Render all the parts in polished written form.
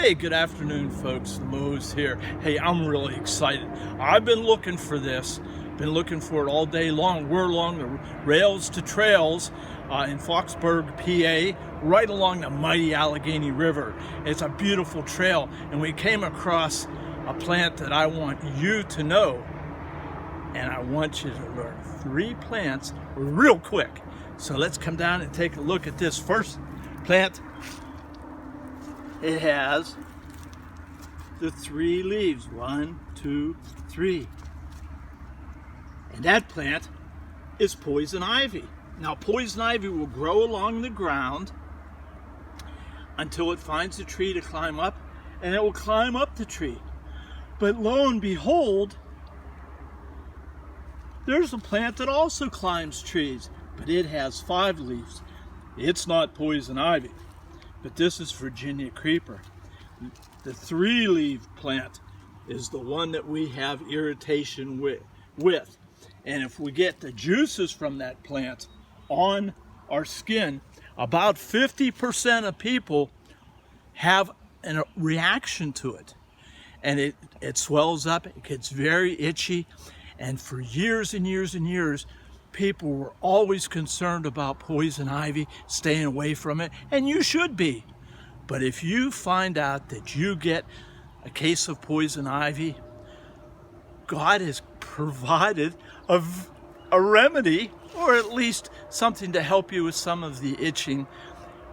Hey, good afternoon, folks. Mo's here. Hey, I'm really excited. I've been looking for this. Been looking for it all day long. We're along the rails to trails in Foxburg, PA, right along the mighty Allegheny River. It's a beautiful trail, and we came across a plant that I want you to know, and I want you to learn 3 plants real quick. So let's come down and take a look at this first plant. It has the 3 leaves, 1, 2, 3. And that plant is poison ivy. Now, poison ivy will grow along the ground until it finds a tree to climb up, and it will climb up the tree. But lo and behold, there's a plant that also climbs trees, but it has 5 leaves. It's not poison ivy, but this is Virginia creeper. The 3-leaf plant is the one that we have irritation with. And if we get the juices from that plant on our skin, about 50% of people have a reaction to it. And it swells up, it gets very itchy. And for years and years and years, people were always concerned about poison ivy, staying away from it, and you should be. But if you find out that you get a case of poison ivy, God has provided a remedy, or at least something to help you with some of the itching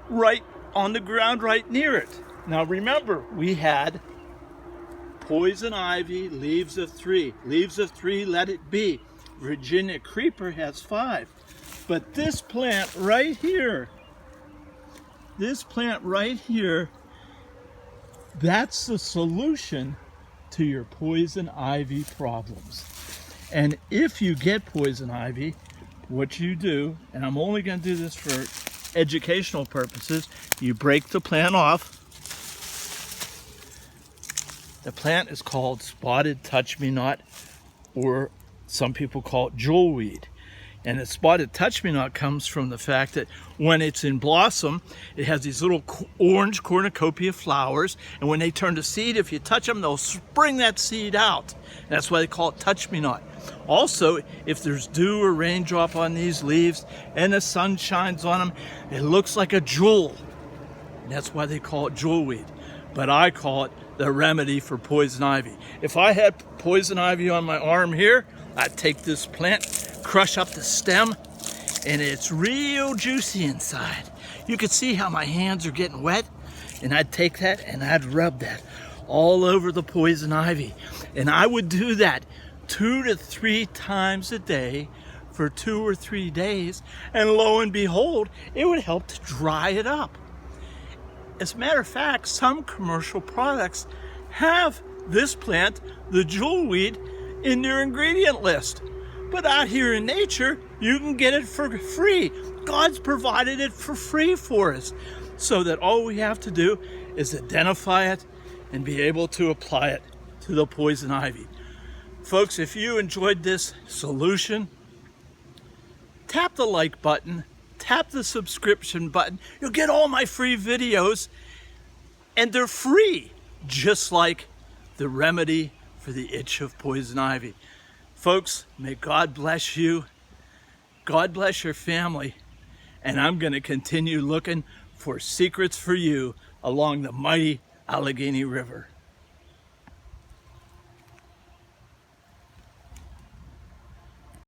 right on the ground right near it. Now remember, we had poison ivy, leaves of 3. Leaves of 3, let it be. Virginia creeper has 5. But this plant right here, that's the solution to your poison ivy problems. And if you get poison ivy, what you do, and I'm only going to do this for educational purposes, you break the plant off. The plant is called spotted touch-me-not, or some people call it jewelweed. And the spotted touch-me-not comes from the fact that when it's in blossom, it has these little orange cornucopia flowers, and when they turn to seed, if you touch them, they'll spring that seed out. And that's why they call it touch-me-not. Also, if there's dew or raindrop on these leaves and the sun shines on them, it looks like a jewel. And that's why they call it jewelweed. But I call it the remedy for poison ivy. If I had poison ivy on my arm here, I'd take this plant, crush up the stem, and it's real juicy inside. You can see how my hands are getting wet, and I'd take that and I'd rub that all over the poison ivy. And I would do that 2 to 3 times a day for 2 or 3 days, and lo and behold, it would help to dry it up. As a matter of fact, some commercial products have this plant, the jewelweed, in their ingredient list. But out here in nature, you can get it for free. God's provided it for free for us, so that all we have to do is identify it and be able to apply it to the poison ivy. Folks, if you enjoyed this solution, tap the like button, tap the subscription button. You'll get all my free videos, and they're free, just like the remedy for the itch of poison ivy. Folks, may God bless you. God bless your family. And I'm going to continue looking for secrets for you along the mighty Allegheny River.